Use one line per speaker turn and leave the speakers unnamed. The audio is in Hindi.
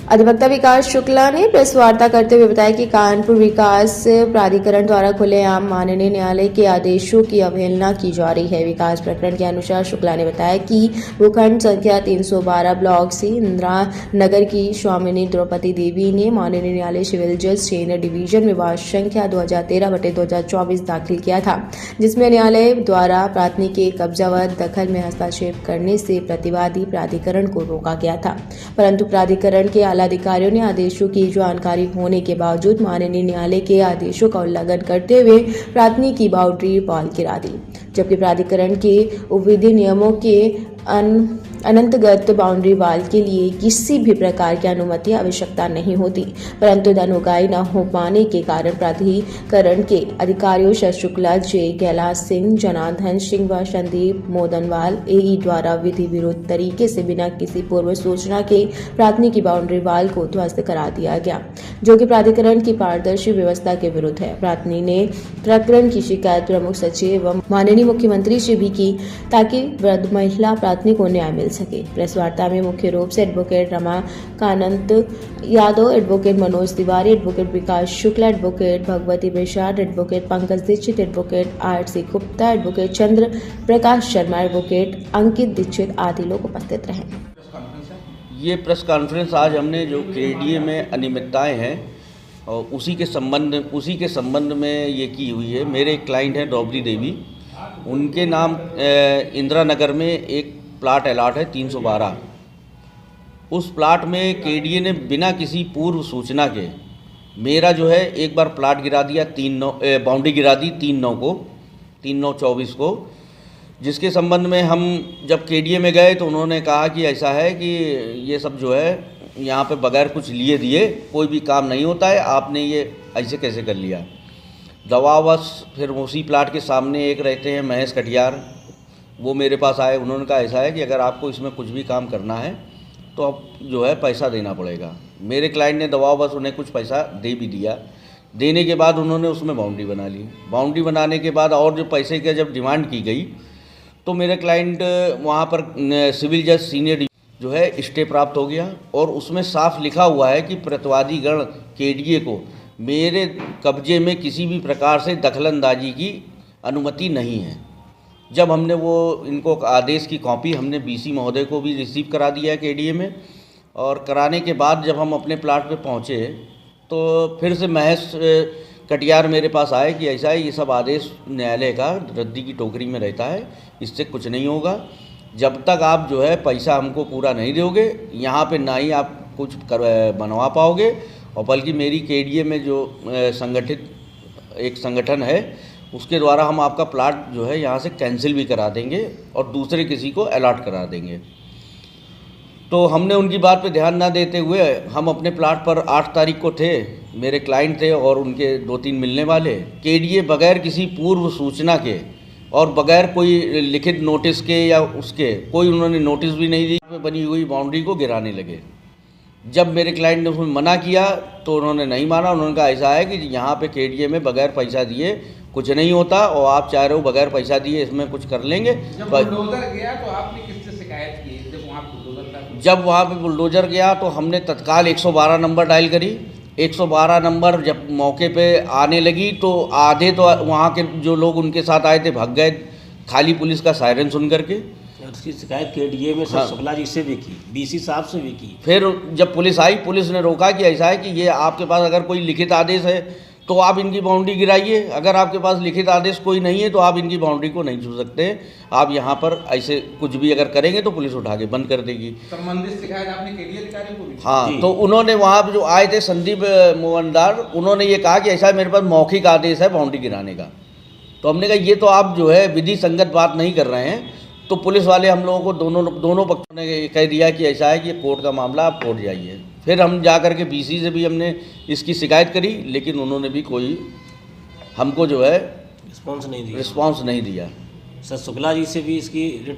अधिवक्ता विकास शुक्ला ने प्रेस वार्ता करते हुए बताया कि कानपुर विकास प्राधिकरण द्वारा खुलेआम माननीय न्यायालय के आदेशों की अवहेलना की जा रही है। विकास प्रकरण के अनुसार शुक्ला ने बताया कि भूखंड संख्या 312 ब्लॉक से इंदिरा नगर की स्वामिनी द्रौपदी देवी ने माननीय न्यायालय सिविल जज सेन डिवीजन में वार्ड संख्या 2013/2024 दाखिल किया था, जिसमें न्यायालय द्वारा प्राथमिक के कब्जा व दखल में हस्तक्षेप करने से प्रतिवादी प्राधिकरण को रोका गया था, परंतु प्राधिकरण के आला अधिकारियों ने आदेशों की जानकारी होने के बावजूद माननीय न्यायालय के आदेशों का उल्लंघन करते हुए प्राथमिक की बाउंड्री वॉल गिरा दी, जबकि प्राधिकरण के उपविधि नियमों के अनंतर्गत बाउंड्री वॉल के लिए किसी भी प्रकार की अनुमति आवश्यकता नहीं होती, परंतु धन उगाही न हो पाने के कारण प्राधिकरण के अधिकारियों शश शुक्ला, जय गैलाश सिंह, जनार्दन सिंह व संदीप मोदनवाल एई द्वारा विधि विरुद्ध तरीके से बिना किसी पूर्व सूचना के प्राथमिक की बाउंड्री वॉल को ध्वस्त करा दिया गया, जो कि प्राधिकरण की पारदर्शी व्यवस्था के विरुद्ध है। प्राथमिक ने प्रकरण की शिकायत प्रमुख सचिव एवं माननीय मुख्यमंत्री से भी की, ताकि वृद्ध महिला प्राथमिक को न्याय मिल सके। प्रेस वार्ता में मुख्य रूप से advocate Ramakant Yadav, advocate Manoj Tiwari, advocate Vikas Shukla, advocate Bhagwati Prasad, advocate Pankaj Dixit, advocate R C. Gupta, advocate Chandra Prakash Sharma, advocate Ankit Dixit आदि लोग उपस्थित रहे।
ये प्रेस कॉन्फ्रेंस आज हमने जो केडीए में अनियमितताएं हैं और उसी के संबंध में ये की हुई है। मेरे एक क्लाइंट हैं द्रौपदी देवी, उनके नाम इंदिरा नगर में एक प्लाट अलॉट है 312। उस प्लाट में केडीए ने बिना किसी पूर्व सूचना के मेरा जो है एक बार प्लाट गिरा दिया, बाउंड्री गिरा दी 3/9/24 को, जिसके संबंध में हम जब केडीए में गए तो उन्होंने कहा कि ऐसा है कि ये सब जो है यहाँ पे बगैर कुछ लिए दिए कोई भी काम नहीं होता है, आपने ये ऐसे कैसे कर लिया। दवावश फिर उसी प्लाट के सामने एक रहते हैं महेश कटियार, वो मेरे पास आए, उन्होंने कहा ऐसा है कि अगर आपको इसमें कुछ भी काम करना है तो अब जो है पैसा देना पड़ेगा। मेरे क्लाइंट ने दबावश उन्हें कुछ पैसा दे भी दिया। देने के बाद उन्होंने उसमें बाउंड्री बना ली। बाउंड्री बनाने के बाद और जो पैसे की जब डिमांड की गई तो मेरे क्लाइंट वहाँ पर सिविल जज सीनियर जो है स्टे प्राप्त हो गया और उसमें साफ लिखा हुआ है कि प्रतिवादी गण केडीए को मेरे कब्जे में किसी भी प्रकार से दखलंदाजी की अनुमति नहीं है। जब हमने वो इनको आदेश की कॉपी हमने बीसी महोदय को भी रिसीव करा दिया केडीए में, और कराने के बाद जब हम अपने प्लाट पे पहुँचे तो फिर से महेश कटियार मेरे पास आए कि ऐसा है, ये सब आदेश न्यायालय का रद्दी की टोकरी में रहता है, इससे कुछ नहीं होगा। जब तक आप जो है पैसा हमको पूरा नहीं दोगे यहाँ पे ना ही आप कुछ बनवा पाओगे, और बल्कि मेरी केडीए में जो संगठित एक संगठन है उसके द्वारा हम आपका प्लाट जो है यहाँ से कैंसिल भी करा देंगे और दूसरे किसी को अलॉट करा देंगे। तो हमने उनकी बात पे ध्यान ना देते हुए हम अपने प्लाट पर 8 तारीख को थे, मेरे क्लाइंट थे और उनके 2-3 मिलने वाले, केडीए बगैर किसी पूर्व सूचना के और बगैर कोई लिखित नोटिस के या उसके कोई उन्होंने नोटिस भी नहीं दी, बनी हुई बाउंड्री को गिराने लगे। जब मेरे क्लाइंट ने उसमें मना किया तो उन्होंने नहीं माना। उन्होंने कहा ऐसा है कि यहाँ पे केडीए में बगैर पैसा दिए कुछ नहीं होता और आप चाह रहे हो बगैर पैसा दिए इसमें कुछ कर लेंगे।
जब बुलडोजर गया तो आपने किससे शिकायत की?
जब वहाँ पे बुलडोजर गया तो हमने तत्काल 112 नंबर डायल करी। 112 नंबर जब मौके पे आने लगी तो आधे तो वहाँ के जो लोग उनके साथ आए थे भाग गए, खाली पुलिस का सायरन सुन करके।
उसकी शिकायत केडीए में सर शुक्ला जी से भी की, बीसी साहब से भी की।
फिर जब पुलिस आई, पुलिस ने रोका कि ऐसा है कि ये आपके पास अगर कोई लिखित आदेश है तो आप इनकी बाउंड्री गिराइए, अगर आपके पास लिखित आदेश कोई नहीं है तो आप इनकी बाउंड्री को नहीं छू सकते। आप यहाँ पर ऐसे कुछ भी अगर करेंगे तो पुलिस उठा के बंद कर देगी।
संबंधित शिकायत आपने केडीए अधिकारी को भी?
हाँ, तो उन्होंने वहाँ पर जो आए थे संदीप मोहनदार, उन्होंने ये कहा कि ऐसा मेरे पास मौखिक आदेश है बाउंड्री गिराने का। तो हमने कहा ये तो आप जो है विधि संगत बात नहीं कर रहे हैं। तो पुलिस वाले हम लोगों को दोनों पक्षों ने कह दिया कि ऐसा है कि ये कोर्ट का मामला, आप कोर्ट जाइए। फिर हम जा कर के बीसी से भी हमने इसकी शिकायत करी, लेकिन उन्होंने भी कोई हमको जो है रिस्पॉन्स नहीं दिया।
सर शुक्ला जी से भी इसकी रिटर्न